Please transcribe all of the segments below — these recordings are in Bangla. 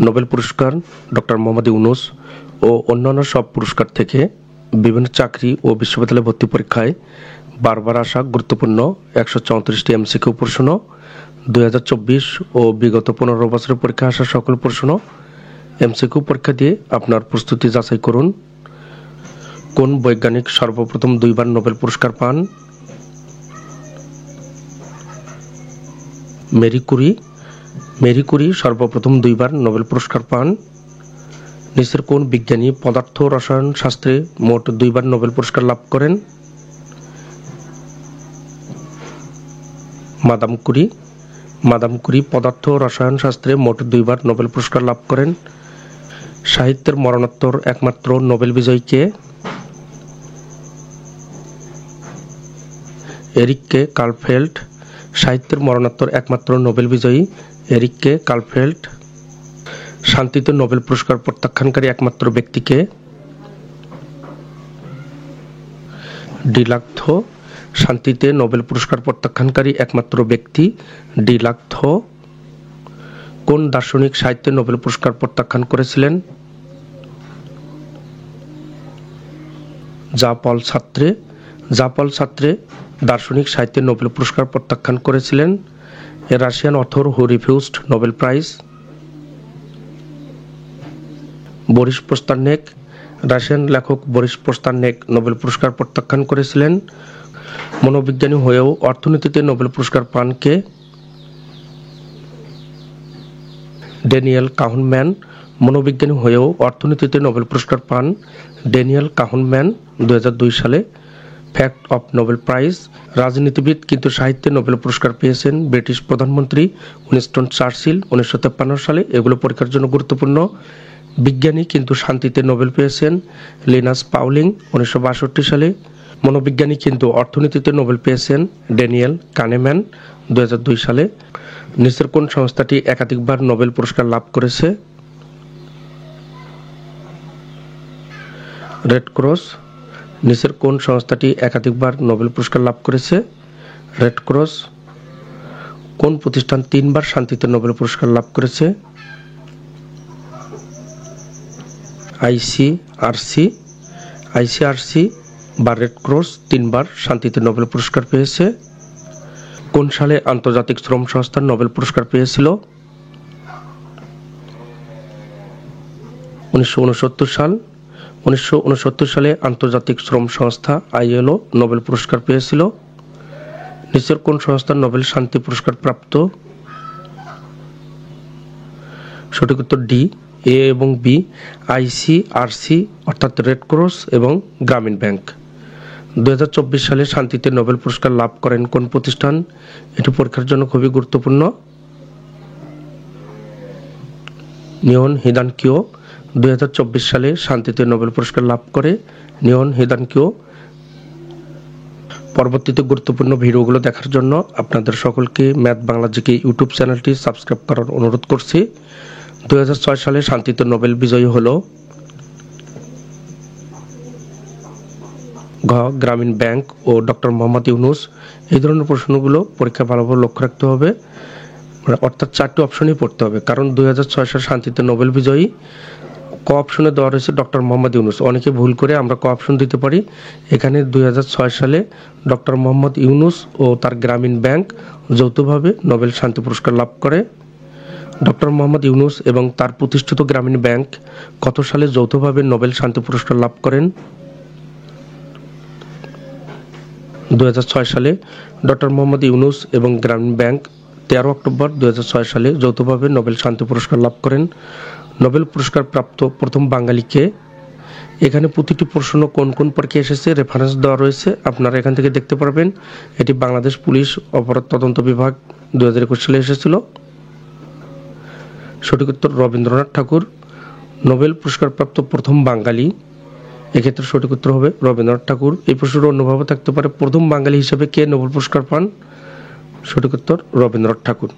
নোবেল পুরস্কার, ডক্টর মোহাম্মদ ইউনূস ও অন্যান্য সব পুরস্কার থেকে বিভিন্ন চাকরি ও বিশ্ববিদ্যালয় ভর্তি পরীক্ষায় বারবার আসা গুরুত্বপূর্ণ 134টি এমসিকিউ প্রশ্ন, 2024 ও বিগত 15 বছরের পরীক্ষায় আসা সকল প্রশ্ন এমসিকিউ পরীক্ষা দিয়ে আপনার প্রস্তুতি যাচাই করুন। কোন বৈজ্ঞানিক সর্বপ্রথম 2বার নোবেল পুরস্কার পান? মেরি কুরি সর্বপ্রথম 2বার নোবেল পুরস্কার পান। নিচের কোন বিজ্ঞানী পদার্থ রসায়ন শাস্ত্রে মোট 2বার নোবেল পুরস্কার লাভ করেন? মাদাম কুরি পদার্থ রসায়ন শাস্ত্রে মোট 2বার নোবেল পুরস্কার লাভ করেন। সাহিত্যের মরণোত্তর একমাত্র নোবেল বিজয়ী কে? এরিক কে কার্লফেল্ড। সাহিত্যের মরণোত্তর একমাত্র নোবেল বিজয়ী এরিক কে কার্লফেল্ড। শান্তিতে নোবেল পুরস্কার প্রত্যাখ্যানকারী একমাত্র ব্যক্তি কে? ডিলাক্থো। শান্তিতে নোবেল পুরস্কার প্রত্যাখ্যানকারী একমাত্র ব্যক্তি ডিলাক্থো। কোন দার্শনিক সাহিত্যে নোবেল পুরস্কার প্রত্যাখ্যান করেছিলেন? জা পল সার্ত্রে দার্শনিক সাহিত্যে নোবেল পুরস্কার প্রত্যাখ্যান করেছিলেন। A Russian author who refused Nobel prize? Boris Pasternak. Russian লেখক বরিস পোস্তারনেক নোবেল পুরস্কার প্রত্যাখ্যান করেছিলেন। মনোবিজ্ঞানী হয়েও অর্থনীতিতে নোবেল পুরস্কার পান কে? ড্যানিয়েল কাহনম্যান। মনোবিজ্ঞানী হয়েও অর্থনীতিতে নোবেল পুরস্কার পান ড্যানিয়েল কাহনম্যান 2002 সালে। Fact of Nobel prize. রাজনীতিবিদ কিন্তু সাহিত্যে নোবেল পুরস্কার পেয়েছেন ব্রিটিশ প্রধানমন্ত্রী উইনস্টন চার্চিল 1953 সালে। এগুলো পরীক্ষার জন্য গুরুত্বপূর্ণ। বিজ্ঞানী কিন্তু শান্তিতে নোবেল পেয়েছেন লিনাস পাউলিং 1962 সালে। মনোবিজ্ঞানী কিন্তু অর্থনীতিতে নোবেল পেয়েছেন ড্যানিয়েল কাহনেম্যান 2002 সালে। নিচের কোন সংস্থাটি একাধিকবার নোবেল পুরস্কার লাভ করেছে? Red cross. নিচের কোন সংস্থাটি একাধিকবার নোবেল পুরস্কার লাভ করেছে? Red cross. কোন প্রতিষ্ঠান 3বার শান্তিতে নোবেল পুরস্কার লাভ করেছে? আইসিআরসি বা রেড ক্রস 3বার শান্তিতে নোবেল পুরস্কার পেয়েছে। কোন সালে আন্তর্জাতিক শ্রম সংস্থা নোবেল পুরস্কার পেয়েছিল? 1969 সাল। 1969 সালে আন্তর্জাতিক শ্রম সংস্থা আইএলও নোবেল পুরস্কার পেয়েছিল। নিচের কোন সংস্থা নোবেল শান্তি পুরস্কার প্রাপ্ত? সঠিক উত্তর ডি। এ এবং বি। আইসিআরসি অর্থাৎ রেড ক্রস এবং গ্রামীণ ব্যাংক। 2024 সালে শান্তিতে নোবেল পুরস্কার লাভ করেন কোন প্রতিষ্ঠান? এটি পরীক্ষার জন্য খুবই গুরুত্বপূর্ণ। নিওন হিদানকিও 2024 সালে শান্তিতে নোবেল পুরস্কার লাভ করে নিওন হিদানকিও। পরবর্তীতে গুরুত্বপূর্ণ ভিডিওগুলো দেখার জন্য আপনাদের সকলকে ম্যাথ বাংলা জিকে ইউটিউব চ্যানেলটি সাবস্ক্রাইব করার অনুরোধ করছি। 2006 সালে শান্তিতে নোবেল বিজয়ী হলো ঘ গ্রামীণ ব্যাংক ও ডক্টর মোহাম্মদ ইউনূস। এই ধরনের প্রশ্নগুলো পরীক্ষা ভালোভাবে লক্ষ্য রাখতে হবে, অর্থাৎ 4টি অপশনই পড়তে হবে, কারণ 2006 সালে শান্তিতে নোবেল বিজয়ী ক অপশনে দেওয়া রয়েছে ডক্টর মোহাম্মদ ইউনূস। অনেকে ভুল করে আমরা ক অপশন দিতে পারি। এখানে 2006 সালে ডক্টর মোহাম্মদ ইউনূস ও তার গ্রামীণ ব্যাংক যৌথভাবে নোবেল শান্তি পুরস্কার লাভ করে। ডক্টর মোহাম্মদ ইউনূস এবং তার প্রতিষ্ঠিত গ্রামীণ ব্যাংক কত সালে যৌথভাবে নোবেল শান্তি পুরস্কার লাভ করেন? 2006 সালে। ডক্টর মোহাম্মদ ইউনূস এবং গ্রামীণ ব্যাংক 13 অক্টোবর 2006 সালে যৌথভাবে নোবেল শান্তি পুরস্কার লাভ করেন। নোবেল পুরস্কার প্রাপ্ত প্রথম বাঙালি কে? এখানে প্রতিটি প্রশ্ন কোন কোন পরীক্ষায় এসেছে রেফারেন্স দেওয়া রয়েছে, আপনারা এখান থেকে দেখতে পারবেন। এটি বাংলাদেশ পুলিশ অপরাধ তদন্ত বিভাগ 2021 সালে এসেছিল। সঠিক উত্তর রবীন্দ্রনাথ ঠাকুর। নোবেল পুরস্কার প্রাপ্ত প্রথম বাঙালি, এক্ষেত্রে সঠিক উত্তর হবে রবীন্দ্রনাথ ঠাকুর। এই প্রশ্নটা অন্যভাবে থাকতে পারে, প্রথম বাঙালি হিসেবে কে নোবেল পুরস্কার পান? সঠিক উত্তর রবীন্দ্রনাথ ঠাকুর।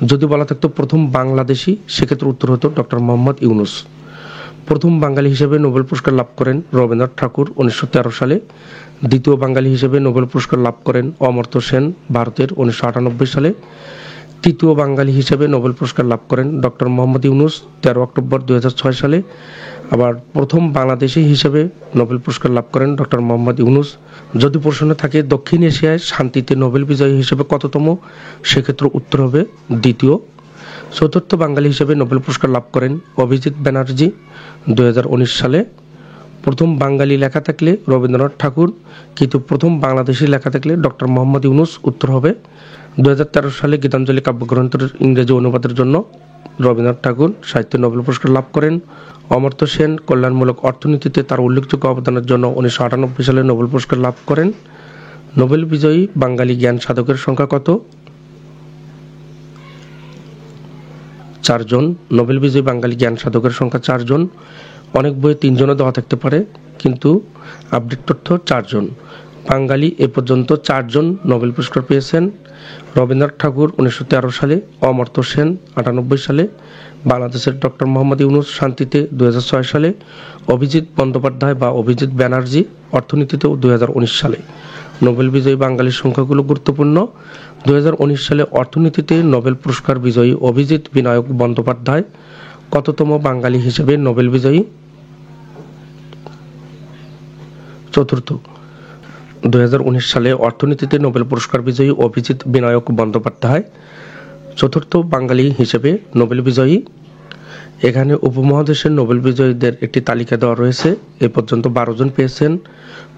যদি বলা থাকতো প্রথম বাংলাদেশি, সেক্ষেত্রে উত্তর হতো ডক্টর মোহাম্মদ ইউনূস। প্রথম বাঙালি হিসেবে নোবেল পুরস্কার লাভ করেন রবীন্দ্রনাথ ঠাকুর 1913 সালে। দ্বিতীয় বাঙালি হিসেবে নোবেল পুরস্কার লাভ করেন অমর্ত্য সেন ভারতের 1998 সালে। তৃতীয় বাঙালি হিসেবে নোবেল পুরস্কার লাভ করেন ডক্টর মোহাম্মদ ইউনূস 13 অক্টোবর 2006 সালে। আবার প্রথম বাংলাদেশি হিসেবে নোবেল পুরস্কার লাভ করেন ডক্টর মোহাম্মদ ইউনূস। যদি প্রশ্ন থাকে দক্ষিণ এশিয়ায় শান্তিতে নোবেল বিজয়ী হিসেবে কততম, সেক্ষেত্রে উত্তর হবে দ্বিতীয়। চতুর্থ বাঙালি হিসেবে নোবেল পুরস্কার লাভ করেন অভিজিৎ ব্যানার্জি 2019 সালে। প্রথম বাঙালি লেখা থাকলে রবীন্দ্রনাথ ঠাকুর, কিন্তু প্রথম বাংলাদেশি লেখা থাকলে ডক্টর মোহাম্মদ ইউনূস, উত্তর হবে। 2013 সালে গীতাঞ্জলি কাব্যগ্রন্থের ইংরেজি অনুবাদের জন্য রবীন্দ্রনাথ ঠাকুর সাহিত্য নোবেল পুরস্কার লাভ করেন। অমর্ত্য সেন কল্যাণমূলক অর্থনীতিতে তার উল্লেখযোগ্য অবদানের জন্য 1998 সালে নোবেল পুরস্কার লাভ করেন। নোবেল বিজয়ী বাঙালি জ্ঞান সাধকের সংখ্যা কত? 4 জন। নোবেল বিজয়ী বাঙালি জ্ঞান সাধকের সংখ্যা 4 জন। অনেক বইয়ে 3 জনও দেওয়া থাকতে পারে, কিন্তু আপডেট তথ্য 4 জন। বাঙালি এ পর্যন্ত 4 জন নোবেল পুরস্কার পেয়েছেন। রবীন্দ্রনাথ ঠাকুর 1913 সালে, অমর্ত্য সেন 98 সালে, বাংলাদেশের ডক্টর মোহাম্মদ ইউনূস শান্তিতে 2006 সালে, অভিজিৎ বন্দ্যোপাধ্যায় বা অভিজিৎ ব্যানার্জি অর্থনীতিতেও 2019 সালে। নোবেল বিজয়ী বাঙালির সংখ্যাগুলো গুরুত্বপূর্ণ। 2019 সালে অর্থনীতিতে নোবেল পুরস্কার বিজয়ী অভিজিৎ বিনায়ক বন্দ্যোপাধ্যায় কততম বাঙালি হিসেবে নোবেল বিজয়ী? চতুর্থ। 2019 সালে অর্থনীতিতে নোবেল পুরস্কার বিজয়ী অভিজিৎ বিনায়ক বন্দ্যোপাধ্যায় চতুর্থ বাঙালি হিসেবে নোবেল বিজয়ী। এখানে উপমহাদেশের নোবেল বিজয়ীদের একটি তালিকা দেওয়া রয়েছে। এ পর্যন্ত 12 জন পেয়েছেন।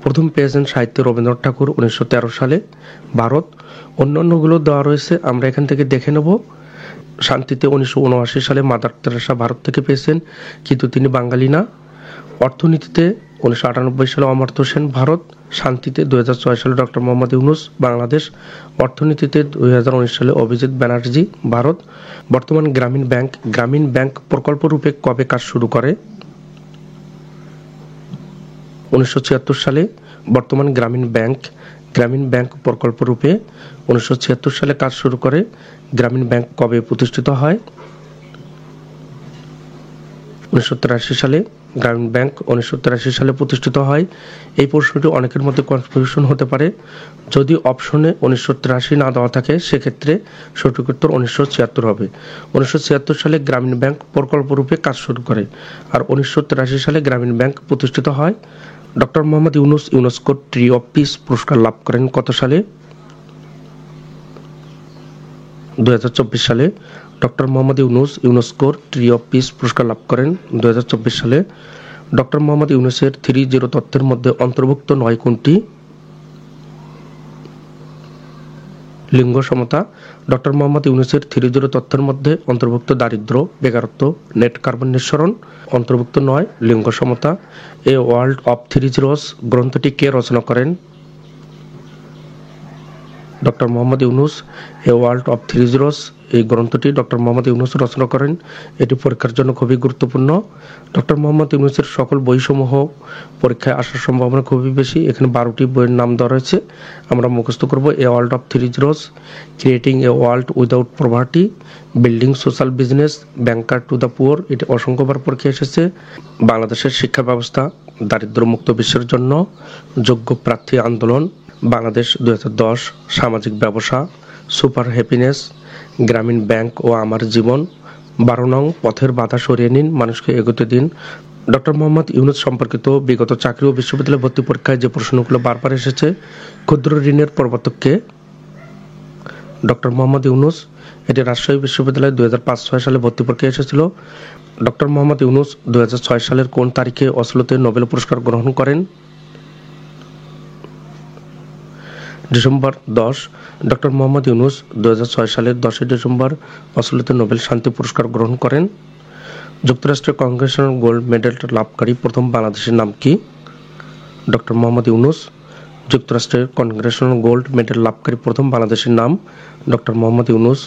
প্রথম পেয়েছেন সাহিত্যে রবীন্দ্রনাথ ঠাকুর 1913 সালে, ভারত। অন্যান্যগুলো দেওয়া রয়েছে, আমরা এখান থেকে দেখে নেব। শান্তিতে 1979 সালে মাদার তেরেসা ভারত থেকে পেয়েছেন, কিন্তু তিনি বাঙালি না। অর্থনীতিতে 1998 সালে অমর্ত্য সেন ভারত, শান্তিতে 2006 সালে ডক্টর মোহাম্মদ ইউনূস বাংলাদেশ, অর্থনীতিতে 2019 সালে অভিজিৎ ব্যানার্জি ভারত। বর্তমান গ্রামীণ ব্যাংক প্রকল্প রূপে কবে কাজ শুরু করে? 1976 সালে। বর্তমান গ্রামীণ ব্যাংক প্রকল্প রূপে 1976 সালে কাজ শুরু করে। গ্রামীণ ব্যাংক কবে প্রতিষ্ঠিত হয়? 1983 সালে। গ্রামীণ ব্যাংক 1983 সালে প্রতিষ্ঠিত হয়। এই প্রশ্নটি অনেকের মধ্যে কনফিউশন হতে পারে। যদি অপশনে 1983 না দেওয়া থাকে, সেক্ষেত্রে সঠিক উত্তর 1976 হবে। 1976 সালে গ্রামীণ ব্যাংক প্রকল্প রূপে কাজ শুরু করে, আর 1983 সালে গ্রামীণ ব্যাংক প্রতিষ্ঠিত হয়। Doctor Mohammad Yunus UNESCO tree of piece পুরস্কার লাভ করেন কত সালে? 2024 সালে। Doctor Mohammad Yunus UNESCO tree of piece পুরস্কার লাভ করেন 2024 সালে। ডক্টর মোহাম্মদ ইউনূসের 30 তত্ত্বের মধ্যে অন্তর্ভুক্ত নয় কোনটি? লিঙ্গ সমতা। ডক্টর মোহাম্মদ ইউনূসের 30 তত্ত্বের মধ্যে অন্তর্ভুক্ত দারিদ্র্য, বেকারত্ব, নেট কার্বন নিঃসরণ অন্তর্ভুক্ত নয়। লিঙ্গ সমতা। A world of three zeros গ্রন্থটি কে রচনা করেন? Doctor Mohammad Yunus. A world of three zeros এই গ্রন্থটি ডক্টর মোহাম্মদ ইউনূস রচনা করেন। এটি পরীক্ষার জন্য খুবই গুরুত্বপূর্ণ। ডক্টর মোহাম্মদ ইউনূসের সকল বইসমূহ পরীক্ষায় আসার সম্ভাবনা খুবই বেশি। এখানে 12টি বইয়ের নাম দেওয়া রয়েছে, আমরা মুখস্থ করব। A world of three zeros, creating a world without poverty, building social business, banker to the poor, এটি অসংখ্যবার পরীক্ষায় এসেছে। বাংলাদেশের শিক্ষা ব্যবস্থা, দারিদ্র্যমুক্ত বিশ্বের জন্য, যোগ্য প্রার্থী আন্দোলন, বাংলাদেশ 2010, সামাজিক ব্যবসা, সুপার হ্যাপিনেস, গ্রামীণ ব্যাংক ও আমার জীবন, 12 নং পথের বাধা সরিয়ে নিন, মানুষকে এগোতে দিন। ডক্টর মোহাম্মদ ইউনূস সম্পর্কিত বিগত চাকরি ও বিশ্ববিদ্যালয় ভর্তি পরীক্ষায় যে প্রশ্নগুলো বারবার এসেছে, ক্ষুদ্র ঋণের প্রবর্তক কে? ডক্টর মোহাম্মদ ইউনূস। এটি রাজশাহী বিশ্ববিদ্যালয়ে 2005-06 সালে ভর্তি পরীক্ষায় এসেছিল। ডক্টর মোহাম্মদ ইউনূস 2006 সালের কোন তারিখে অসলোতে নোবেল পুরস্কার গ্রহণ করেন? ডিসেম্বর 10। ডক্টর মোহাম্মদ ইউনূস 2006 সালের 10 ডিসেম্বর অসলোতে নোবেল শান্তি পুরস্কার গ্রহণ করেন। যুক্তরাষ্ট্রের কংগ্রেশনাল গোল্ড মেডেল লাভকারী প্রথম বাংলাদেশের নাম কি? ডক্টর মোহাম্মদ ইউনূস। যুক্তরাষ্ট্রের কংগ্রেশনাল গোল্ড মেডেল লাভকারী প্রথম বাংলাদেশের নাম ডক্টর মোহাম্মদ ইউনূস।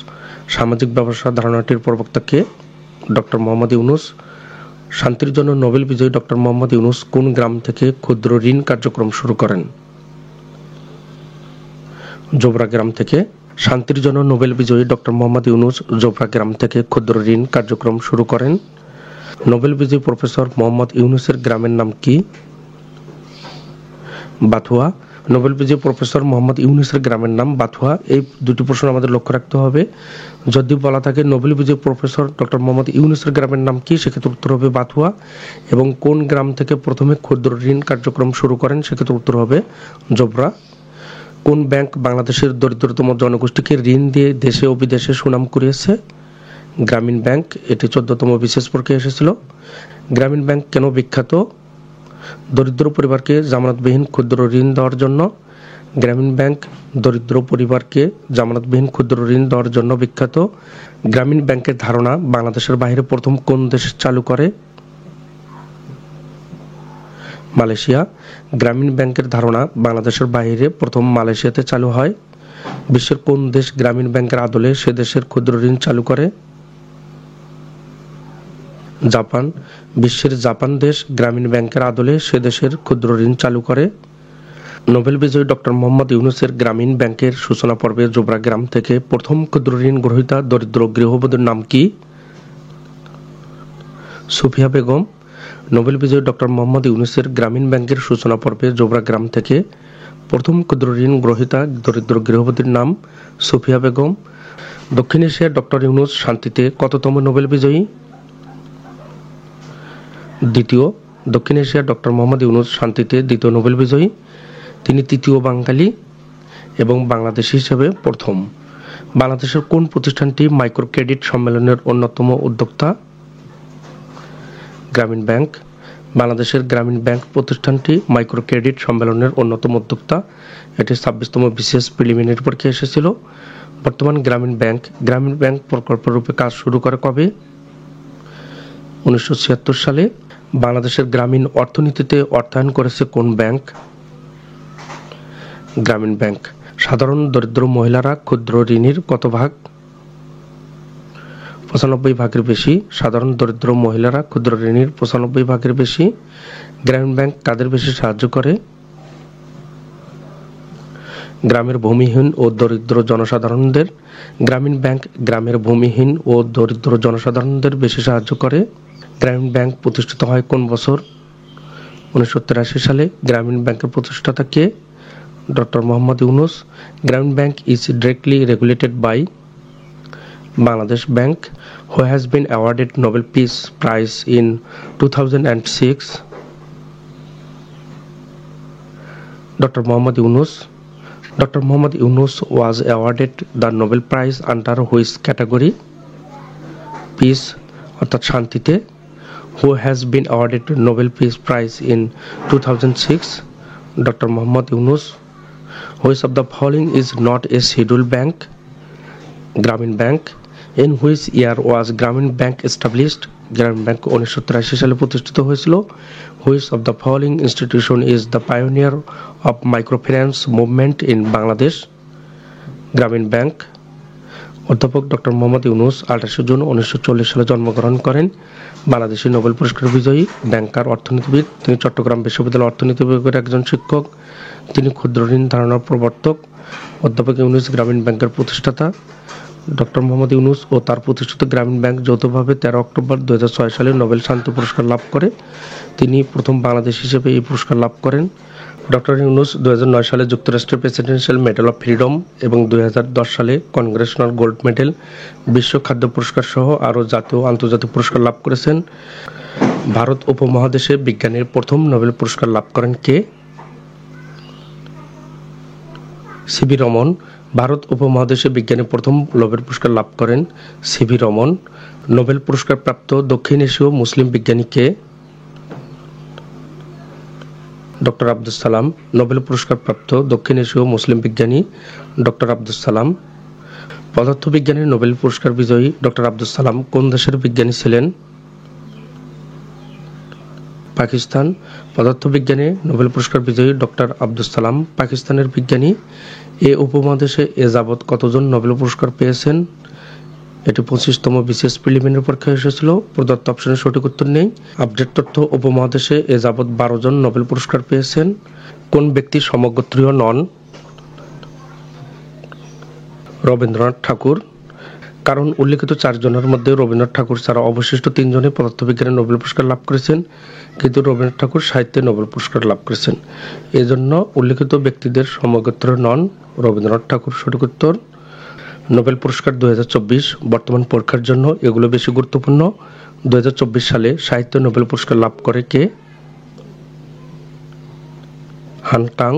সামাজিক ব্যবসা ধারণাটির প্রবক্তা কে? ডক্টর মোহাম্মদ ইউনূস। শান্তির জন্য নোবেল বিজয়ী ডক্টর মোহাম্মদ ইউনূস কোন গ্রাম থেকে ক্ষুদ্র ঋণ কার্যক্রম শুরু করেন? জোবরা গ্রাম থেকে। শান্তির জন্য নোবেল বিজয়ী ডক্টর মোহাম্মদ ইউনূস জোবরা গ্রাম থেকে ক্ষুদ্র ঋণ কার্যক্রম শুরু করেন। নোবেল বিজয়ী প্রফেসর মোহাম্মদ ইউনূসের গ্রামের নাম কি? বাথুয়া। নোবেল বিজয়ী প্রফেসর মোহাম্মদ ইউনূসের গ্রামের নাম বাথুয়া। এই দুটি প্রশ্ন আমাদের লক্ষ্য রাখতে হবে। যদি বলা থাকে নোবেল বিজয়ী প্রফেসর ডক্টর মোহাম্মদ ইউনূসের গ্রামের নাম কি, সেক্ষেত্রে উত্তর হবে বাথুয়া। এবং কোন গ্রাম থেকে প্রথমে ক্ষুদ্র ঋণ কার্যক্রম শুরু করেন, সেক্ষেত্রে উত্তর হবে জোবরা। কোন ব্যাংক বাংলাদেশের দরিদ্রতম জনগোষ্ঠীকে ঋণ দিয়ে দেশে ও বিদেশে সুনাম কুড়িয়েছে? গ্রামীণ ব্যাংক। এটি 14তম বিশেষ পরীক্ষায় এসেছিল। গ্রামীণ ব্যাংক কেন বিখ্যাত? দরিদ্র পরিবারকে জামানতবিহীন ক্ষুদ্র ঋণ দেওয়ার জন্য। গ্রামীণ ব্যাংক দরিদ্র পরিবারকে জামানতবিহীন ক্ষুদ্র ঋণ দেওয়ার জন্য বিখ্যাত। গ্রামীণ ব্যাংকের ধারণা বাংলাদেশের বাইরে প্রথম কোন দেশ চালু করে? মালয়েশিয়া। গ্রামীণ ব্যাংকের ধারণা বাংলাদেশের বাইরে প্রথম মালয়েশিয়াতে চালু হয়। বিশ্বের কোন দেশ গ্রামীণ ব্যাংকের আদলে সে দেশের ক্ষুদ্র ঋণ চালু করে? জাপান। বিশ্বের জাপান দেশ গ্রামীণ ব্যাংকের আদলে সে দেশের ক্ষুদ্র ঋণ চালু করে। নোবেল বিজয়ী ডক্টর মোহাম্মদ ইউনূসের গ্রামীণ ব্যাংকের সূচনা পর্বে জোবরা গ্রাম থেকে প্রথম ক্ষুদ্র ঋণ গ্রহীতা দরিদ্র গৃহবধূর নাম কি? সুফিয়া বেগম। নোবেল বিজয়ী ডক্টর মোহাম্মদ ইউনূসের গ্রামীণ ব্যাংকের সূচনা পর্বে জোবরা গ্রাম থেকে প্রথম ক্ষুদ্র ঋণ গ্রহীতা দরিদ্র গৃহবধূর নাম সুফিয়া বেগম। দক্ষিণ এশিয়ার ডক্টর ইউনূস শান্তিতে কততম নোবেল বিজয়ী? দ্বিতীয়। দক্ষিণ এশিয়ার ডক্টর মোহাম্মদ ইউনূস শান্তিতে দ্বিতীয় নোবেল বিজয়ী। তিনি তৃতীয় বাঙালি এবং বাংলাদেশী হিসেবে প্রথম। বাংলাদেশের কোন প্রতিষ্ঠানটি মাইক্রো ক্রেডিট সম্মেলনের অন্যতম উদ্যোক্তা? গ্রামীণ ব্যাংক। বাংলাদেশের গ্রামীণ ব্যাংক প্রতিষ্ঠানটি মাইক্রো ক্রেডিট সম্মেলনের অন্যতম উদ্যোক্তা। এটি 26তম বিশেষ প্রিলিমিনারি পরীক্ষায় এসেছিল। বর্তমান গ্রামীণ ব্যাংক প্রকল্প রূপে কাজ শুরু করে কবে? 1976 সালে। বাংলাদেশের গ্রামীণ অর্থনীতিতে অর্থায়ন করেছে কোন ব্যাংক? গ্রামীণ ব্যাংক। সাধারণ দরিদ্র মহিলারা ক্ষুদ্র ঋণের কত ভাগ? 95 ভাগের বেশি। সাধারণ দরিদ্র মহিলারা ক্ষুদ্র ঋণের 95 ভাগের বেশি। গ্রামীণ ব্যাংক কাদের বেশি সাহায্য করে? গ্রামের ভূমিহীন ও দরিদ্র জনসাধারণদের। গ্রামীণ ব্যাংক গ্রামের ভূমিহীন ও দরিদ্র জনসাধারণদের বেশি সাহায্য করে। গ্রামীণ ব্যাংক প্রতিষ্ঠিত হয় কোন বছর? 1983 সালে। গ্রামীণ ব্যাংকের প্রতিষ্ঠাতা কে? ডক্টর মোহাম্মদ ইউনূস। গ্রামীণ bank is directly regulated by Bangladesh Bank, who has been awarded Nobel Peace Prize in 2006. Dr. Mohammad Yunus was awarded the Nobel Prize under which category? Peace অর্থাৎ শান্তিতে। Who has been awarded Nobel Peace Prize in 2006? Dr. Mohammad Yunus. Which of the following is not a scheduled bank? Grameen Bank. In which year was Grameen Bank established? Grameen Bank 1983 সালে প্রতিষ্ঠিত হয়েছিল। Which of the following institution is the pioneer of microfinance movement in Bangladesh? Grameen Bank. অধ্যাপক ডক্টর মোহাম্মদ ইউনূস 28 জুন 1940 সালে জন্মগ্রহণ করেন। বাংলাদেশী নোবেল পুরস্কার বিজয়ী, ব্যাংকার, অর্থনীতিবিদ। তিনি চট্টগ্রাম বিশ্ববিদ্যালয়ের অর্থনীতি বিভাগের একজন শিক্ষক। তিনি ক্ষুদ্র ঋণ ধারণার প্রবর্তক। অধ্যাপক ইউনূস গ্রামীণ ব্যাংকের প্রতিষ্ঠাতা। ডক্টর মোহাম্মদ ইউনূস ও তার প্রতিষ্ঠিত গ্রামীণ ব্যাংক যৌথভাবে 13 অক্টোবর 2006 সালে নোবেল শান্তি পুরস্কার লাভ করে। তিনি প্রথম বাংলাদেশ হিসেবে এই পুরস্কার লাভ করেন। ডক্টর ইউনূস 2009 সালে যুক্তরাষ্ট্রের প্রেসিডেন্সিয়াল মেডেল অফ ফ্রিডম এবং 2010 সালে কংগ্রেশনাল গোল্ড মেডেল, বিশ্ব খাদ্য পুরস্কার সহ আরও জাতীয় ও আন্তর্জাতিক পুরস্কার লাভ করেছেন। ভারত উপমহাদেশে বিজ্ঞানের প্রথম নোবেল পুরস্কার লাভ করেন কে? সিভি রমন। ভারত উপমহাদেশে বিজ্ঞানে প্রথম নোবেল পুরস্কার লাভ করেন সিভি রমন। নোবেল পুরস্কার প্রাপ্ত দক্ষিণ এশীয় মুসলিম বিজ্ঞানী কে? ডক্টর আব্দুস সালাম। নোবেল পুরস্কার প্রাপ্ত দক্ষিণ এশীয় মুসলিম বিজ্ঞানী ডক্টর আব্দুস সালাম। পদার্থবিজ্ঞানে নোবেল পুরস্কার বিজয়ী ডক্টর আব্দুস সালাম কোন দেশের বিজ্ঞানী ছিলেন? পাকিস্তান। পদার্থবিজ্ঞানে নোবেল পুরস্কার বিজয়ী ডক্টর আব্দুস সালাম পাকিস্তানের বিজ্ঞানী। এ উপমহাদেশে এ যাবৎ কতজন নোবেল পুরস্কার পেয়েছেন? এটি 25তম বিশেষ প্রিলিমিনারি পরীক্ষায় এসেছিল। প্রদত্ত অপশনের সঠিক উত্তর নেই। আপডেট তথ্য: উপমহাদেশে এ যাবৎ 12 জন নোবেল পুরস্কার পেয়েছেন। কোন ব্যক্তি সমগোত্রীয় নন? রবীন্দ্রনাথ ঠাকুর। কারণ উল্লেখিত 4 জনের মধ্যে রবীন্দ্রনাথ ঠাকুর ছাড়া অবশিষ্ট 3 জনই পদার্থবিজ্ঞানে নোবেল পুরস্কার লাভ করেছেন, কিন্তু রবীন্দ্রনাথ ঠাকুর সাহিত্যে নোবেল পুরস্কার লাভ করেছেন। এজন্য উল্লেখিত ব্যক্তিদের সমগোত্র নন রবীন্দ্রনাথ ঠাকুর। সঠিক উত্তর। নোবেল পুরস্কার 2024 বর্তমান পরীক্ষার জন্য এগুলো বেশি গুরুত্বপূর্ণ। 2024 সালে সাহিত্যে নোবেল পুরস্কার লাভ করে কে? হান কাং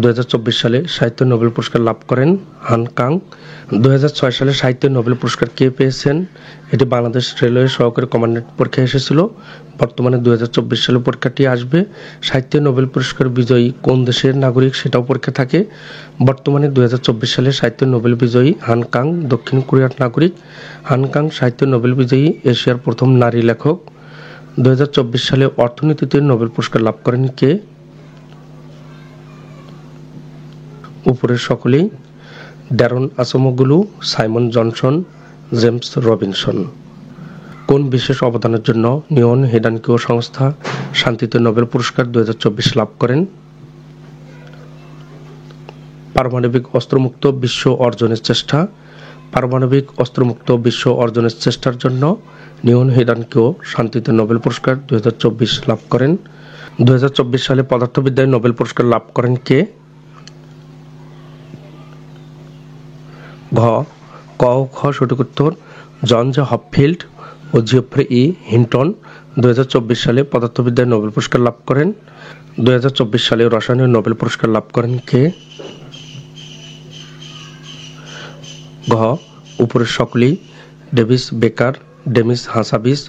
2024 সালে সাহিত্যে নোবেল পুরস্কার লাভ করেন হান কাং। 2006 সালে সাহিত্যে নোবেল পুরস্কার কে পেয়েছেন? এটি বাংলাদেশ রেলওয়ে সহকারী কমান্ড্যান্ট পরীক্ষায় এসেছিল। বর্তমানে 2024 সালে পরীক্ষাটি আসবে। সাহিত্যে নোবেল পুরস্কার বিজয়ী কোন দেশের নাগরিক সেটাও পরীক্ষা থাকে। বর্তমানে 2024 সালে সাহিত্যে নোবেল বিজয়ী হান কাং দক্ষিণ কোরিয়ার নাগরিক। হান কাং সাহিত্যে নোবেল বিজয়ী এশিয়ার প্রথম নারী লেখক। 2024 সালে অর্থনীতিতে নোবেল পুরস্কার লাভ করেন কে? উপরের সকলেই ড্যারন আসমোগুলু, সাইমন জনসন, জেমস রবিনসন। কোন বিশেষ অবদানের জন্য নিয়ন হিডানকিও সংস্থা শান্তিতে নোবেল পুরস্কার 2024 লাভ করেন? পারমাণবিক অস্ত্রমুক্ত বিশ্ব অর্জনের চেষ্টা। পারমাণবিক অস্ত্রমুক্ত বিশ্ব অর্জনের চেষ্টার জন্য নিয়ন হিডানকিও শান্তিতে নোবেল পুরস্কার 2024 লাভ করেন। 2024 সালে পদার্থবিদ্যায় নোবেল পুরস্কার লাভ করেন কে? ঘ, ক ও খ সঠিক উত্তর। জন জে হপফিল্ড ও জিওফ্রে ই হিন্টন 2024 সালে পদার্থবিদ্যায় নোবেল পুরস্কার লাভ করেন। 2024 সালে রসায়নে নোবেল পুরস্কার লাভ করেন কে? ঘ, উপরের সকলেই ডেভিস বেকার, ডেমিস হাসাবিস,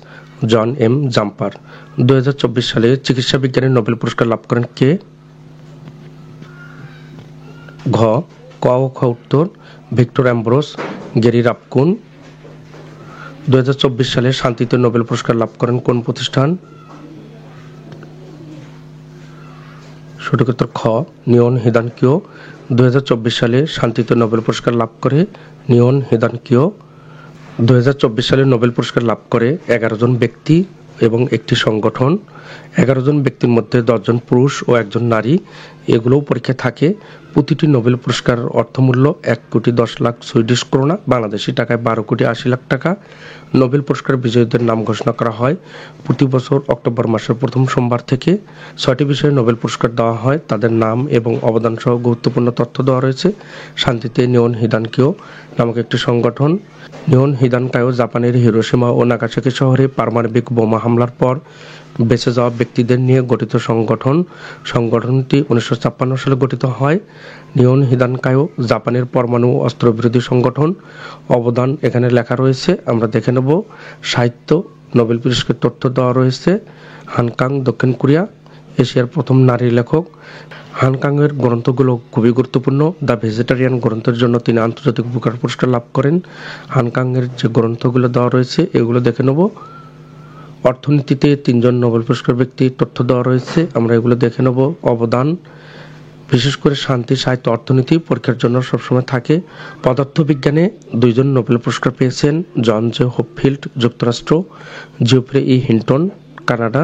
জন এম জাম্পার। 2024 সালে চিকিৎসা বিজ্ঞানে নোবেল পুরস্কার লাভ করেন কে? ঘ, ক ও খ উত্তর ভিক্টর অ্যাম্ব্রোস, গেরি রাপকুন। 2024 সালে শান্তিতে নোবেল পুরস্কার লাভ করেন কোন প্রতিষ্ঠান? সঠিক উত্তর খ, নিয়ন হিদানকিও। 2024 সালে শান্তিতে নোবেল পুরস্কার লাভ করে নিয়ন হিদানকিও। 2024 সালে নোবেল পুরস্কার লাভ করে 11 জন ব্যক্তি এবং একটি সংগঠন। 11 জন ব্যক্তির মধ্যে 10 জন পুরুষ ও 1 জন নারী। এগুলোও পরীক্ষা থাকে। প্রতিটি নোবেল পুরস্কার অর্থমূল্য 1,10,00,000 সুইডিশ ক্রোনা, বাংলাদেশি টাকায় 12,80,00,000 টাকা। নোবেল পুরস্কার বিজয়ীদের নাম ঘোষণা করা হয় প্রতি বছর অক্টোবর মাসের প্রথম সোমবার থেকে। 6টি বিষয়ে নোবেল পুরস্কার দেওয়া হয়, তাদের নাম এবং অবদান সহ গুরুত্বপূর্ণ তথ্য দেওয়া রয়েছে। শান্তিতে নিয়ন হিদানকিও নামক একটি সংগঠন। নিয়ন হিদানকায়ো জাপানের হিরোশিমা ও নাগাসাকি শহরে পারমাণবিক বোমা হামলার পর বেঁচে যাওয়া ব্যক্তিদের নিয়ে গঠিত সংগঠন। সংগঠনটি 1956 সালে গঠিত হয়। নিয়ন হিদানকায়ো জাপানের পরমাণু অস্ত্রবিরোধী সংগঠন। অবদান এখানে লেখা রয়েছে, আমরা দেখে নেব। সাহিত্য নোবেল পুরস্কার তথ্য দেওয়া রয়েছে। হানকাং দক্ষিণ কোরিয়া, এশিয়ার প্রথম নারী লেখক। হানকাংয়ের গ্রন্থগুলো খুবই গুরুত্বপূর্ণ। দ্য ভেজিটেরিয়ান গ্রন্থের জন্য তিনি আন্তর্জাতিক বুকার পুরস্কার লাভ করেন। হানকাংয়ের যে গ্রন্থগুলো দেওয়া রয়েছে এগুলো দেখে নেব। অর্থনীতিতে 3 জন নোবেল পুরস্কার ব্যক্তির তথ্য দেওয়া রয়েছে, আমরা এগুলো দেখে নেব। অবদান বিশেষ করে শান্তি, সাহিত্য, অর্থনীতি পরীক্ষার জন্য সবসময় থাকে। পদার্থবিজ্ঞানে 2 জন নোবেল পুরস্কার পেয়েছেন, জন জে হপফিল্ড যুক্তরাষ্ট্র, জিওফ্রে ই হিন্টন কানাডা।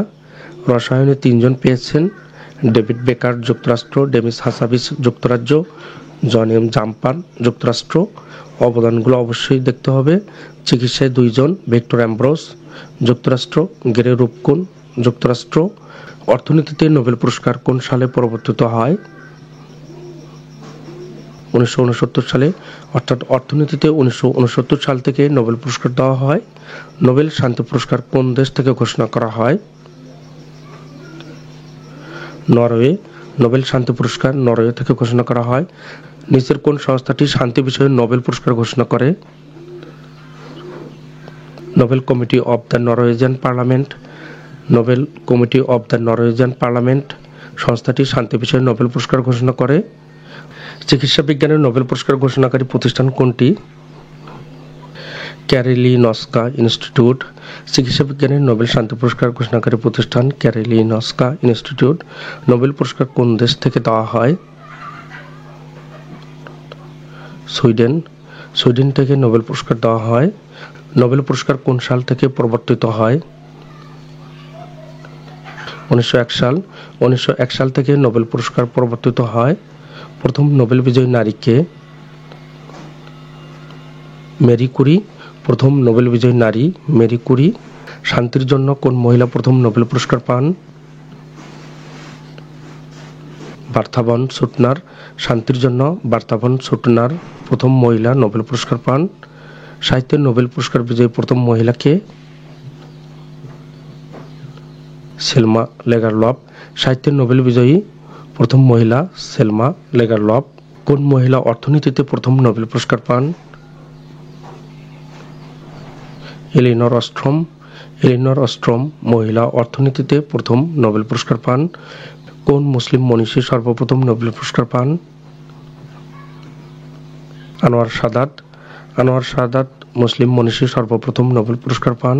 রসায়নে 3 জন পেয়েছেন, ডেভিড বেকার যুক্তরাষ্ট্র, ডেমিস হাসাবিস যুক্তরাজ্য, জন এম জাম্পার যুক্তরাষ্ট্র। অবদানগুলো অবশ্যই দেখতে হবে। চিকিৎসায় 2 জন, ভিক্টর অ্যাম্ব্রোস যুক্তরাষ্ট্র, গেরে রূপকুন যুক্তরাষ্ট্র। অর্থনীতিতে নোবেল পুরস্কার কোন সালে প্রবর্তিত হয়? 1969 সালে, অর্থাৎ অর্থনীতিতে 1969 সাল থেকে নোবেল পুরস্কার দেওয়া হয়। নোবেল শান্তি পুরস্কার কোন দেশ থেকে ঘোষণা করা হয়? নরওয়ে। নোবেল শান্তি পুরস্কার নরওয়ে থেকে ঘোষণা করা হয়। নিচের কোন সংস্থাটি শান্তি বিষয়ে নোবেল পুরস্কার ঘোষণা করে? Nobel committee of the Norwegian parliament. Nobel committee of the Norwegian parliament সংস্থাটি শান্তি বিষয়ে নোবেল পুরস্কার ঘোষণা করে। চিকিৎসা বিজ্ঞানের নোবেল পুরস্কার ঘোষণাকারী প্রতিষ্ঠান কোনটি? ক্যারেলিনস্কা ইনস্টিটিউট। চিকিৎসা বিজ্ঞানের নোবেল শান্তি পুরস্কার ঘোষণাকারী প্রতিষ্ঠান ক্যারেলিনস্কা ইনস্টিটিউট। নোবেল পুরস্কার কোন দেশ থেকে দেওয়া হয়? সুইডেন। সুইডেন থেকে নোবেল পুরস্কার দেওয়া হয়। নোবেল পুরস্কার কোন সাল থেকে প্রবর্তিত হয়? 1901 সাল। 1901 সাল থেকে নোবেল পুরস্কার প্রবর্তিত হয়। প্রথম নোবেল বিজয়ী নারী কে? Marie Curie. প্রথম নোবেল বিজয়ী নারী মেরি কুরি। শান্তির জন্য কোন মহিলা প্রথম নোবেল পুরস্কার পান? Bertha von Suttner. শান্তির জন্য বার্থা ভন সুটনার প্রথম মহিলা নোবেল পুরস্কার পান। সাহিত্যের নোবেল পুরস্কার বিজয়ী প্রথম মহিলা কে? সেলমা লেগারলফ। সাহিত্যের নোবেল বিজয়ী প্রথম মহিলা সেলমা লেগারলফ। কোন মহিলা অর্থনীতিতে প্রথম নোবেল পুরস্কার পান? এলিনর অস্ট্রম। এলিনর অস্ট্রম মহিলা অর্থনীতিতে প্রথম নোবেল পুরস্কার পান। কোন মুসলিম মনীষী সর্বপ্রথম নোবেল পুরস্কার পান? আনোয়ার সাদাত। আনোয়ার সাদাত মুসলিম মনীষী সর্বপ্রথম নোবেল পুরস্কার পান।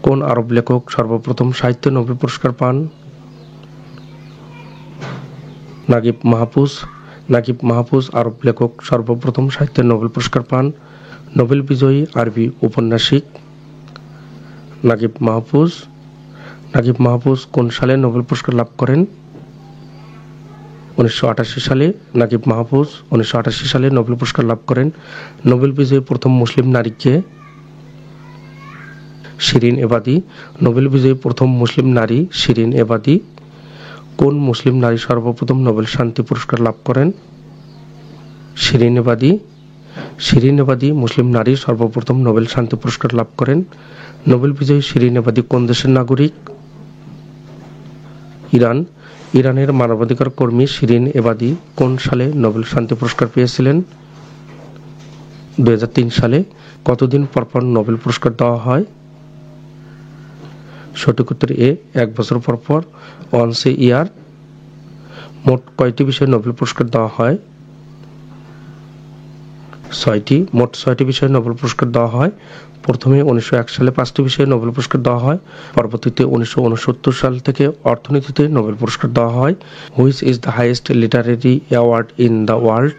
কোন আরব লেখক সর্বপ্রথম সাহিত্যে নোবেল পুরস্কার পান? নাগিব মাহফুজ। নাগিব মাহফুজ আরব লেখক সর্বপ্রথম সাহিত্যে নোবেল পুরস্কার পান। নোবেল বিজয়ী আরবি ঔপন্যাসিক নাগিব মাহফুজ। নাগিব মাহফুজ কোন সালে নোবেল পুরস্কার লাভ করেন? 1988 সালে। নাগিব মাহফুজ 1988 সালে নোবেল পুরস্কার লাভ করেন। নোবেল বিজয়ী প্রথম মুসলিম নারী কে? শিরিন এবাদি। নোবেল বিজয়ী প্রথম মুসলিম নারী শিরিন এবাদি। কোন মুসলিম নারী সর্বপ্রথম নোবেল শান্তি পুরস্কার লাভ করেন? শিরিন এবাদি। শিরিন এবাদি মুসলিম নারী সর্বপ্রথম নোবেল শান্তি পুরস্কার লাভ করেন। নোবেল বিজয়ী শিরিন এবাদি কোন দেশের নাগরিক? ইরান। ইরানের মানবাধিকার কর্মী শিরিন এবাদি কোন সালে নোবেল শান্তি পুরস্কার পেয়েছিলেন? 2003 সালে। কতদিন পরপর নোবেল পুরস্কার দেওয়া হয়? সঠিক উত্তর এ, 1 বছর পরপর, ওয়ান্স এ ইয়ার। মোট কয়টি বিষয়ে নোবেল পুরস্কার দেওয়া হয়? 6টি। মোট 6টি বিষয়ে নোবেল পুরস্কার দেওয়া হয়। প্রথমে 1901 সালে 5টি বিষয়ে নোবেল পুরস্কার দেওয়া হয়। পরবর্তীতে 1969 সাল থেকে অর্থনীতিতে নোবেল পুরস্কার দেওয়া হয়। Which is the highest literary award in the world?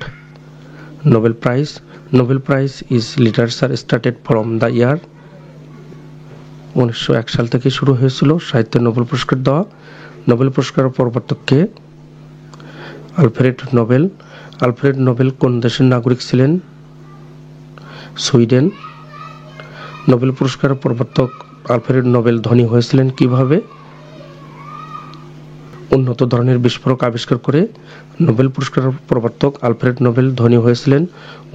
Nobel prize. Nobel prize is literature started from the year. 1901 সাল থেকে শুরু হয়েছিল সাহিত্যের নোবেল পুরস্কার দেওয়া। নোবেল পুরস্কারের প্রবর্তক কে? Alfred Nobel. আলফ্রেড নোবেল কোন দেশের নাগরিক ছিলেন? সুইডেন। নোবেল পুরস্কারের প্রবর্তক আলফ্রেড নোবেল ধনী হয়েছিলেন কিভাবে? উন্নত ধরনের বিস্ফোরক আবিষ্কার করে। নোবেল পুরস্কারের প্রবর্তক আলফ্রেড নোবেল ধনী হয়েছিলেন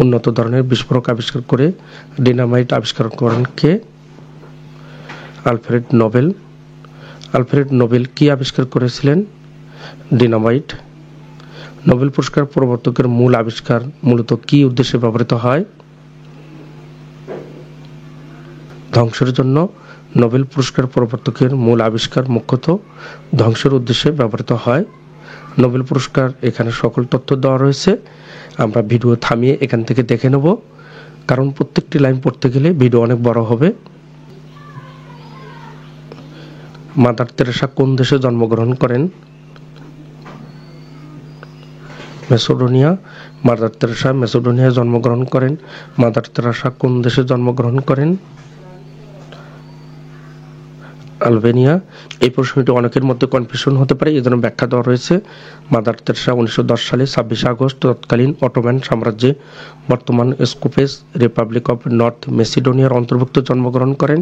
উন্নত ধরনের বিস্ফোরক আবিষ্কার করে। ডিনামাইট আবিষ্কার করেন কে? Alfred Nobel. আলফ্রেড নোবেল কি আবিষ্কার করেছিলেন? ডিনামাইট। নোবেল পুরস্কার প্রবর্তকের মূল আবিষ্কার মূলত কি উদ্দেশ্যে ব্যবহৃত হয়? ধ্বংসের জন্য। নোবেল পুরস্কার প্রবর্তকের মূল আবিষ্কার মুখ্যত ধ্বংসের উদ্দেশ্যে ব্যবহৃত হয়। নোবেল পুরস্কার এখানে সকল তথ্য দেওয়া রয়েছে। আমরা ভিডিও থামিয়ে এখান থেকে দেখে নেব, কারণ প্রত্যেকটি লাইন পড়তে গেলে ভিডিও অনেক বড় হবে। মাদার তেরেসা কোন দেশে জন্মগ্রহণ করেন? মেসিডোনিয়া। মাদার তেরেসা মেসিডোনিয়ায় জন্মগ্রহণ করেন। মাদার তেরেসা কোন দেশে জন্মগ্রহণ করেন? আলবেনিয়া। এই প্রশ্নটি অনেকের মধ্যে কনফিউশন হতে পারে, এই জন্য ব্যাখ্যা দেওয়া রয়েছে। মাদার তেরেসা 1910 সালে 26 আগস্ট তৎকালীন অটোম্যান সাম্রাজ্যে বর্তমান স্কোপেস রিপাবলিক অফ নর্থ মেসিডোনিয়ার অন্তর্ভুক্ত জন্মগ্রহণ করেন।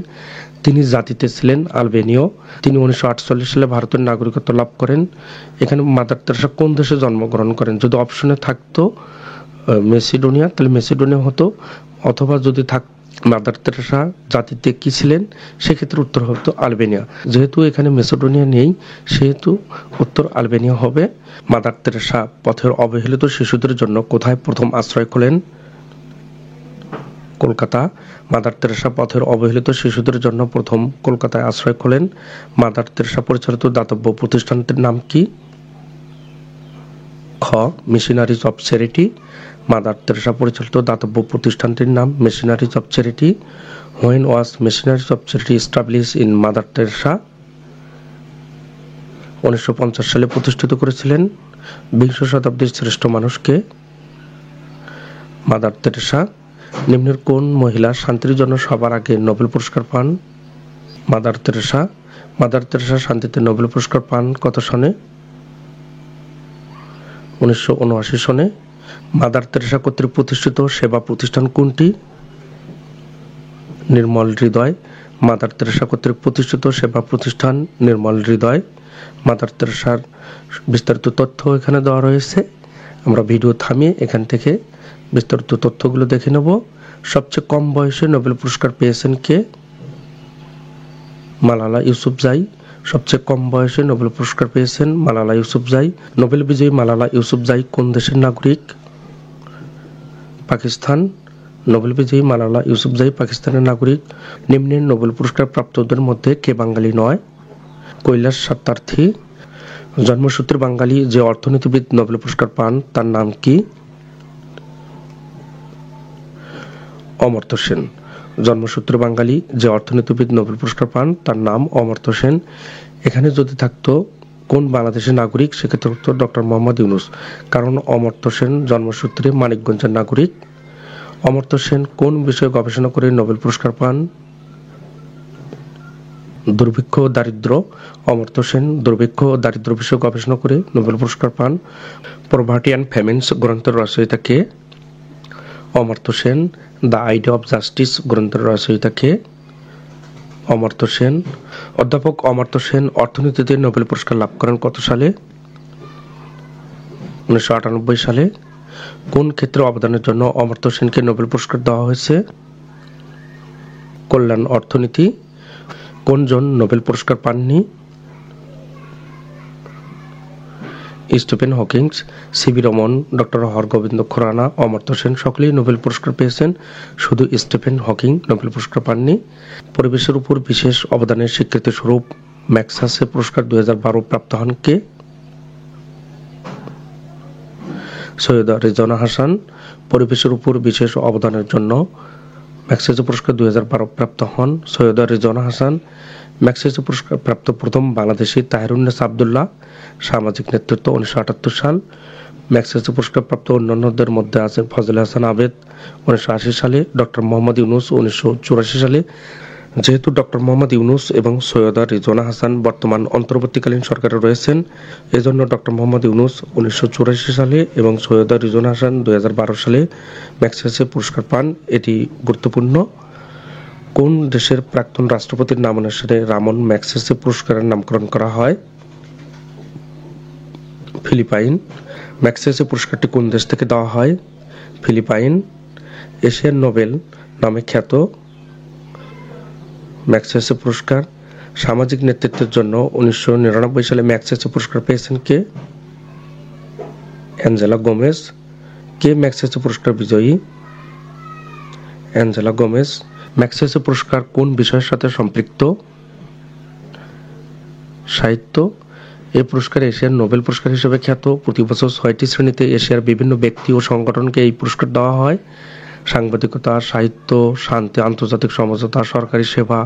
তিনি জাতিতে ছিলেন আলবেনীয়। তিনি 1948 সালে ভারতের নাগরিকত্ব লাভ করেন। এখানে মাদার তেরেসা কোন দেশে জন্মগ্রহণ করেন? যদি অপশনে থাকতো মেসিডোনিয়া তাহলে মেসিডোনিয়া হতো, অথবা যদি মাদার তেরেসা জাতিতে কি ছিলেন সেক্ষেত্রে উত্তর হতো আলবেনিয়া। যেহেতু এখানে মেসিডোনিয়া নেই সেহেতু উত্তর আলবেনিয়া হবে। মাদার তেরেসা পথের অবহেলিত শিশুদের জন্য কোথায় প্রথম আশ্রয় খোলেন? কলকাতা। মাদার তেরেসা পথের অবহেলিত শিশুদের জন্য প্রথম কলকাতায় আশ্রয় খোলেন। মাদার তেরেসা পরিচালিত দাতব্য প্রতিষ্ঠানটির নাম কি? খ. Missionaries of Charity. Mother Teresa পরিচালিত দাতব্য প্রতিষ্ঠানটির নাম Missionaries of Charity. When was Missionaries of Charity establish in Mother Teresa? 1950 সালে প্রতিষ্ঠিত করেছিলেন। বিংশ শতাব্দীর শ্রেষ্ঠ মানুষকে? Mother Teresa. নিম্নের কোন মহিলা শান্তির জন্য সবার আগে নোবেল পুরস্কার পান? Mother Teresa. মাদার তেরেসা শান্তিতে নোবেল পুরস্কার পান কত সনে? 1979 সনে। মাদার তেরেসা কর্তৃক প্রতিষ্ঠিত সেবা প্রতিষ্ঠান কোনটি? নির্মল হৃদয় মাদার তেরেসা কর্তৃক প্রতিষ্ঠিত সেবা প্রতিষ্ঠান নির্মল হৃদয়। মাদার তেরেসার বিস্তারিত তথ্য এখানে দেওয়া রয়েছে। আমরা ভিডিও থামিয়ে এখান থেকে বিস্তারিত তথ্যগুলো দেখে নেব। সবচেয়ে কম বয়সে নোবেল পুরস্কার পেয়েছেন কে? মালালা ইউসুফজাই। সবচেয়ে কম বয়সে নোবেল পুরস্কার পেয়েছেন মালালা ইউসুফজাই। নোবেল বিজয়ী মালালা ইউসুফজাই কোন দেশের নাগরিক? পাকিস্তান। নোবেল বিজয়ী মালালা ইউসুফজাই পাকিস্তানের নাগরিক। নিম্নের নোবেল পুরস্কার প্রাপ্তদের মধ্যে কে বাঙালি নয়? কৈলাস সত্যার্থী। জন্মসূত্রে বাঙালি যে অর্থনীতিবিদ নোবেল পুরস্কার পান তার নাম কি? অমর্ত্য সেন। জন্মসূত্রে বাঙালি যে অর্থনীতিবিদ নোবেল পুরস্কার পান তার নাম অমর্ত্য সেন। এখানে যদি থাকতো কোন বাংলাদেশের নাগরিক, সেক্ষেত্রে উত্তর ডক্টর মোহাম্মদ ইউনূস, কারণ অমর্ত্য সেন জন্মসূত্রে মানিকগঞ্জের নাগরিক। অমর্ত্য সেন কোন বিষয়ে গবেষণা করে নোবেল পুরস্কার পান? দুর্ভিক্ষ ও দারিদ্র। অমর্ত্য সেন দুর্ভিক্ষ ও দারিদ্র বিষয়ে গবেষণা করে নোবেল পুরস্কার পান। পভার্টি অ্যান্ড ফ্যামিনস গ্রন্থের রচয়িতা কে? Amartya Sen. The Idea of Justice গ্রন্থের রচয়িতা কে? অমর্ত্য সেন। অধ্যাপক অমর্ত্য সেন অর্থনীতিতে নোবেল পুরস্কার লাভ করেন কত সালে? 1998 সালে। কোন ক্ষেত্রে অবদানের জন্য অমর্ত্য সেনকে নোবেল পুরস্কার দেওয়া হয়েছে? কল্যাণ অর্থনীতি। কোন জন নোবেল পুরস্কার পাননি? Stephen Hawkings, C V Raman, doctor Hargobind Khorana, Amartya Sen সকলেই নোবেল পুরস্কার পেয়েছেন, শুধু স্টিফেন হকিং নোবেল পুরস্কার পাননি। পরিবেশের উপর বিশেষ অবদানের স্বীকৃতি স্বরূপ ম্যাগসেসে পুরস্কার 2012 প্রাপ্ত হন কে? সৈয়দা রেজওয়ানা হাসান। পরিবেশের উপর বিশেষ অবদানের জন্য ম্যাগসেসে পুরস্কার 2012 প্রাপ্ত হন সৈয়দা রেজওয়ানা হাসান। ম্যাগসেসে পুরস্কার প্রাপ্ত প্রথম বাংলাদেশি তাহেরুন্নেসা আব্দুল্লাহ। সামাজিক নেতৃত্ব 1978 সাল। ম্যাগসেসে পুরস্কার প্রাপ্ত অন্যান্যদের মধ্যে আছেন ফজলে হাসান আবেদ 1980 সালে, ডক্টর মোহাম্মদ ইউনূস 1984 সালে। যেহেতু ডক্টর মোহাম্মদ ইউনূস এবং সৈয়দা রেজওয়ানা হাসান বর্তমান অন্তর্বর্তীকালীন সরকারে রয়েছেন, এজন্য ডক্টর মোহাম্মদ ইউনূস 1984 সালে এবং সৈয়দা রেজওয়ানা হাসান 2012 সালে ম্যাগসেসে পুরস্কার পান। এটি গুরুত্বপূর্ণ। কোন দেশের প্রাক্তন রাষ্ট্রপতির নামানুসারে রামন ম্যাগসেসে পুরস্কারের নামকরণ করা হয়? ফিলিপাইন। ম্যাগসেসে পুরস্কারটি কোন দেশ থেকে দেওয়া হয়? ফিলিপাইন। এশিয়ার নোবেল নামে খ্যাত ম্যাগসেসে পুরস্কার। সামাজিক নেতৃত্বের জন্য 1999 সালে ম্যাগসেসে পুরস্কার পেয়েছেন কে? অ্যাঞ্জেলা গোমেজ। কে ম্যাগসেসে পুরস্কার বিজয়ী? Angela Gomez. ম্যাগসেসে পুরস্কার কোন বিষয়ের সাথে সম্পৃক্ত? সাহিত্য। এই পুরস্কার এশিয়ার নোবেল পুরস্কার হিসেবে খ্যাত। প্রতি বছর 6টি শ্রেণীতে এশিয়ার বিভিন্ন ব্যক্তি ও সংগঠনকে এই পুরস্কার দেওয়া হয়। সাংবাদিকতা, সাহিত্য, শান্তি, আন্তর্জাতিক সমঝোতা, সরকারি সেবা,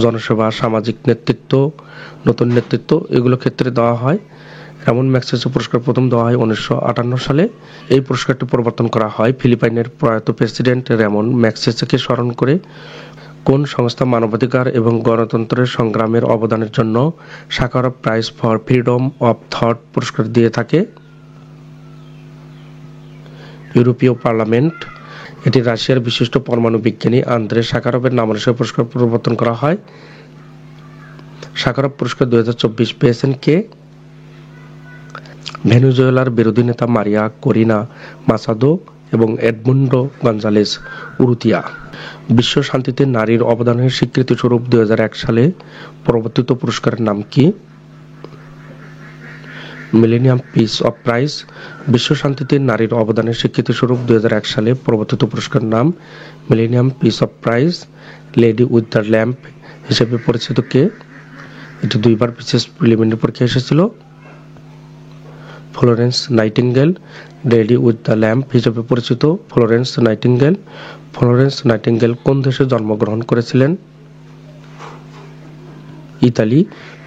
জনসেবা, সামাজিক নেতৃত্ব, নতুন নেতৃত্ব এগুলো ক্ষেত্রে দেওয়া হয়। রামন ম্যাগসেসে পুরস্কার প্রথম দেওয়া হয় 1958 সালে। এই পুরস্কারটি প্রবর্তন করা হয় ফিলিপাইনের প্রয়াত প্রেসিডেন্ট রামন ম্যাগসেসেকে স্মরণ করে। কোন সংস্থা মানবাধিকার এবং গণতন্ত্রের সংগ্রামের অবদানের জন্য Sakharov prize for freedom of thought পুরস্কার দিয়ে থাকে? ইউরোপীয় পার্লামেন্ট। এটি রাশিয়ার বিশিষ্ট পরমাণু বিজ্ঞানী আন্দ্রে সাখারভের নামানুসারে পুরস্কার প্রবর্তন করা হয়। সাখারভ পুরস্কার 2024 পেয়েছেন কে? ভেনেজুয়েলার বিরোধী নেতা মারিয়া করিনা মাসাদো এবং এডমুন্ডো গঞ্জালেস উরুতিয়া। বিশ্ব শান্তিতে নারীর অবদানের স্বীকৃতি স্বরূপ 2001 সালে প্রবর্তিত পুরস্কারের নাম কি? Millennium piece of prize. বিশ্ব শান্তিতে নারীর অবদানের স্বীকৃতি স্বরূপ 2001 সালে প্রবর্তিত পুরস্কার নাম millennium piece of prize. Lady with the lamp হিসেবে পরিচিত কে? এটি 2বার বিশেষ প্রিলিমিনারি পরীক্ষা এসেছিল। Florence nightingale. Lady with the lamp হিসেবে পরিচিত ফ্লোরেন্স নাইটিঙ্গেল। ফ্লোরেন্স নাইটিঙ্গেল কোন দেশে জন্মগ্রহণ করেছিলেন? ইতালি।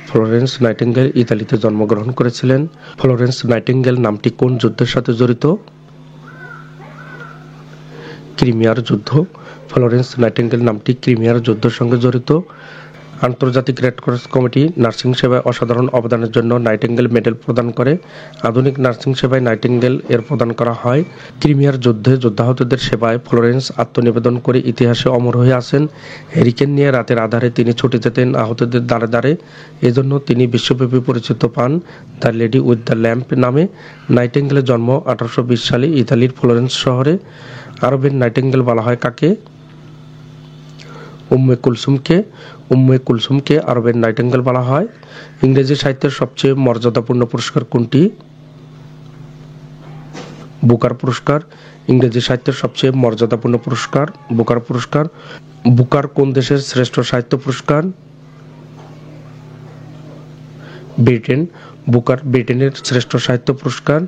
ফ্লোরেন্স নাইটিঙ্গেল ইতালিতে জন্মগ্রহণ করেছিলেন। ফ্লোরেন্স নাইটিঙ্গেল নামটি কোন যুদ্ধের সাথে জড়িত? ক্রিমিয়ার যুদ্ধ। ফ্লোরেন্স নাইটিঙ্গেল নামটি ক্রিমিয়ার যুদ্ধের সঙ্গে জড়িত। আন্তর্জাতিক রেড ক্রস কমিটি নার্সিং সেবায় অসাধারণ অবদানের জন্য নাইটিঙ্গেল মেডেল প্রদান করে। আধুনিক নার্সিং সেবায় নাইটিঙ্গেল এর প্রদান করা হয়। ক্রিমিয়ার যুদ্ধে যোদ্ধাহতদের সেবায় ফ্লোরেন্স আত্মনিবেদন করে ইতিহাসে অমর হয়ে আছেন। হ্যারিকেন নিয়ে রাতের আধারে তিনি ছুটে যেতেন আহতদের দ্বারে দ্বারে। এজন্য তিনি বিশ্বব্যাপী পরিচিত পান the lady with the lamp নামে। নাইটিঙ্গেলের জন্ম 1820 সালে ইতালির ফ্লোরেন্স শহরে। আরবের নাইটিঙ্গেল বলা হয় কাকে? উম্মে কুলসুমকে আরবের নাইটিঙ্গেল বলা হয়। ইংরেজি সাহিত্যের সবচেয়ে মর্যাদাপূর্ণ পুরস্কার কোনটি? বুকার পুরস্কার। ইংরেজি সাহিত্যের সবচেয়ে মর্যাদাপূর্ণ পুরস্কার বুকার পুরস্কার। বুকার কোন দেশের শ্রেষ্ঠ সাহিত্য পুরস্কার? ব্রিটেন। বুকার ব্রিটেনের শ্রেষ্ঠ সাহিত্য পুরস্কার।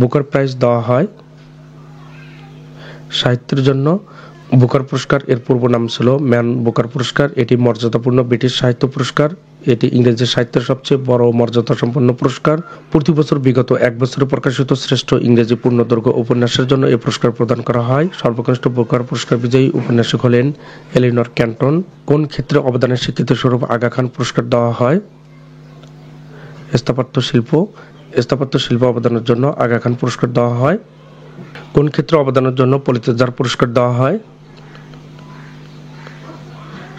বুকার প্রাইজ দেওয়া হয় সাহিত্যের জন্য। বুকার পুরস্কার এর পূর্ব নাম ছিল ম্যান বুকার পুরস্কার। এটি মর্যাদাপূর্ণ ব্রিটিশ সাহিত্য পুরস্কার। এটি ইংরেজি সাহিত্যের সবচেয়ে বড় মর্যাদা সম্পন্ন পুরস্কার। প্রতি বছর বিগত 1 বছরে প্রকাশিত শ্রেষ্ঠ ইংরেজি পূর্ণদৈর্ঘ্য উপন্যাসের জন্য এই পুরস্কার প্রদান করা হয়। সর্বকনিষ্ঠ বুকার পুরস্কার বিজয়ী উপন্যাসক হলেন এলিনর ক্যান্টন। কোন ক্ষেত্রে অবদানের স্বীকৃতি স্বরূপ আগা খান পুরস্কার দেওয়া হয়? স্থাপত্য শিল্প। স্থাপত্য শিল্প অবদানের জন্য আগা খান পুরস্কার দেওয়া হয়। কোন ক্ষেত্রে অবদানের জন্য পুলিৎজার পুরস্কার দেওয়া হয়?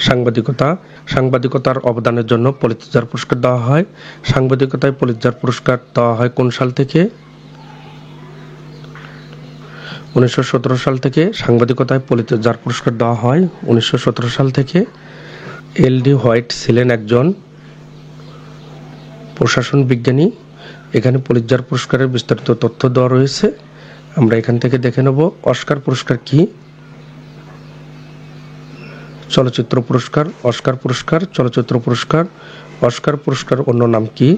সাংবাদিকতা। সাংবাদিকতার অবদানের জন্য পুলিৎজার পুরস্কার দেওয়া হয়। সাংবাদিকতায় পুলিৎজার পুরস্কার দেওয়া হয় কোন সাল থেকে? 1917 সাল থেকে সাংবাদিকতায় পুলিৎজার পুরস্কার দেওয়া হয়। 1917 সাল থেকে। এল.ডি. হোয়াইট ছিলেন একজন প্রশাসন বিজ্ঞানী। এখানে পুলিৎজার পুরস্কারের বিস্তারিত তথ্য দেওয়া রয়েছে, আমরা এখান থেকে দেখে নেব। অস্কার পুরস্কার কি? চলচ্চিত্র পুরস্কার। অস্কার পুরস্কার চলচ্চিত্র পুরস্কার। অস্কার পুরস্কার অন্য নাম কি?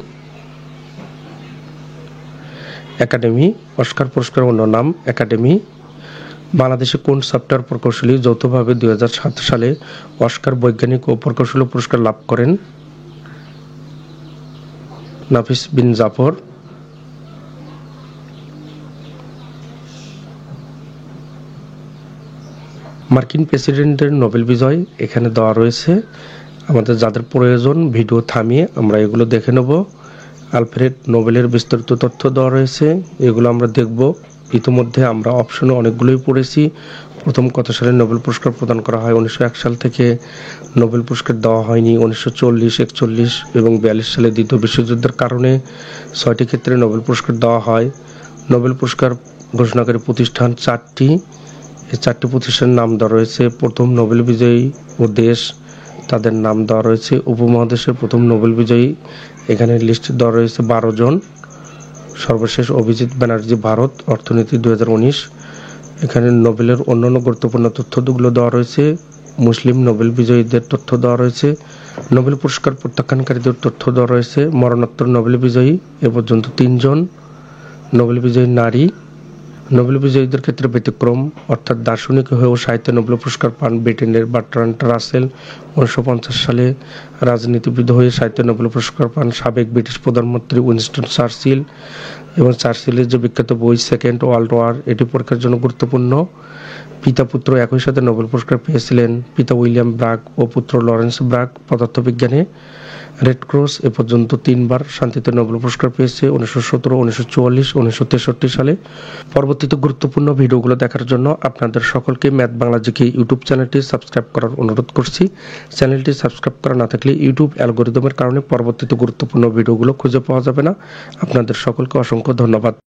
একাডেমি। অস্কার পুরস্কার অন্য নাম একাডেমি। বাংলাদেশে কোন সফটওয়্যার প্রকৌশলী যৌথভাবে 2007 সালে অস্কার বৈজ্ঞানিক ও প্রকৌশলী পুরস্কার লাভ করেন? নাফিস বিন জাফর। মার্কিন প্রেসিডেন্টের নোবেল বিজয় এখানে দেওয়া রয়েছে। আমাদের যাদের প্রয়োজন ভিডিও থামিয়ে আমরা এগুলো দেখে নেব। আলফ্রেড নোবেলের বিস্তারিত তথ্য দেওয়া রয়েছে, এগুলো আমরা দেখব। ইতিমধ্যে আমরা অপশনে অনেকগুলোই পড়েছি। প্রথম কত সালে নোবেল পুরস্কার প্রদান করা হয়? 1901 সাল থেকে। নোবেল পুরস্কার দেওয়া হয়নি 1940, 41 এবং 42 সালে দ্বিতীয় বিশ্বযুদ্ধের কারণে। 6টি ক্ষেত্রে নোবেল পুরস্কার দেওয়া হয়। নোবেল পুরস্কার ঘোষণাকারী প্রতিষ্ঠান 4টি। এই 4টি প্রতিষ্ঠানের নাম দেওয়া রয়েছে। প্রথম নোবেল বিজয়ী ও দেশ তাদের নাম দেওয়া রয়েছে। উপমহাদেশের প্রথম নোবেল বিজয়ী এখানে লিস্ট দেওয়া রয়েছে 12 জন। সর্বশেষ অভিজিৎ ব্যানার্জি, ভারত, অর্থনীতি 2019। এখানে নোবেলের অন্যান্য গুরুত্বপূর্ণ তথ্যগুলো দেওয়া রয়েছে। মুসলিম নোবেল বিজয়ীদের তথ্য দেওয়া রয়েছে। নোবেল পুরস্কার প্রত্যাখ্যানকারীদের তথ্য দেওয়া রয়েছে। মরণোত্তর নোবেল বিজয়ী এ পর্যন্ত 3 জন। নোবেল বিজয়ী নারী। নোবেল বিজয়ীদের ক্ষেত্রে ব্যতিক্রম, অর্থাৎ দার্শনিক হয়েও সাহিত্যে নোবেল পুরস্কার পান ব্রিটেনের বার্ট্রান্ড রাসেল। 1950 সালে রাজনীতিবিদ হয়ে সাহিত্যে নোবেল পুরস্কার পান সাবেক ব্রিটিশ প্রধানমন্ত্রী উইনস্টন চার্চিল। এবং চার্চিলের যে বিখ্যাত বই সেকেন্ড ওয়ার্ল্ড ওয়ার, এটি পরীক্ষার জন্য গুরুত্বপূর্ণ। পিতা পুত্র একই সাথে নোবেল পুরস্কার পেয়েছিলেন। পিতা উইলিয়াম ব্রাগ ও পুত্র লরেন্স ব্রাগ পদার্থবিজ্ঞানে। রেড ক্রস এ পর্যন্ত 3 বার শান্তিতে নোবেল পুরস্কার পেয়েছে, 1917, 1944, 1963 সালে। পরবর্তীতে গুরুত্বপূর্ণ ভিডিওগুলো দেখার জন্য আপনাদের সকলকে ম্যাথ বাংলা জিকে ইউটিউব চ্যানেলটি সাবস্ক্রাইব করার অনুরোধ করছি। চ্যানেলটি সাবস্ক্রাইব করা না থাকলে ইউটিউব অ্যালগোরিদমের কারণে পরবর্তীতে গুরুত্বপূর্ণ ভিডিওগুলো খুঁজে পাওয়া যাবে না। আপনাদের সকলকে অসংখ্য ধন্যবাদ।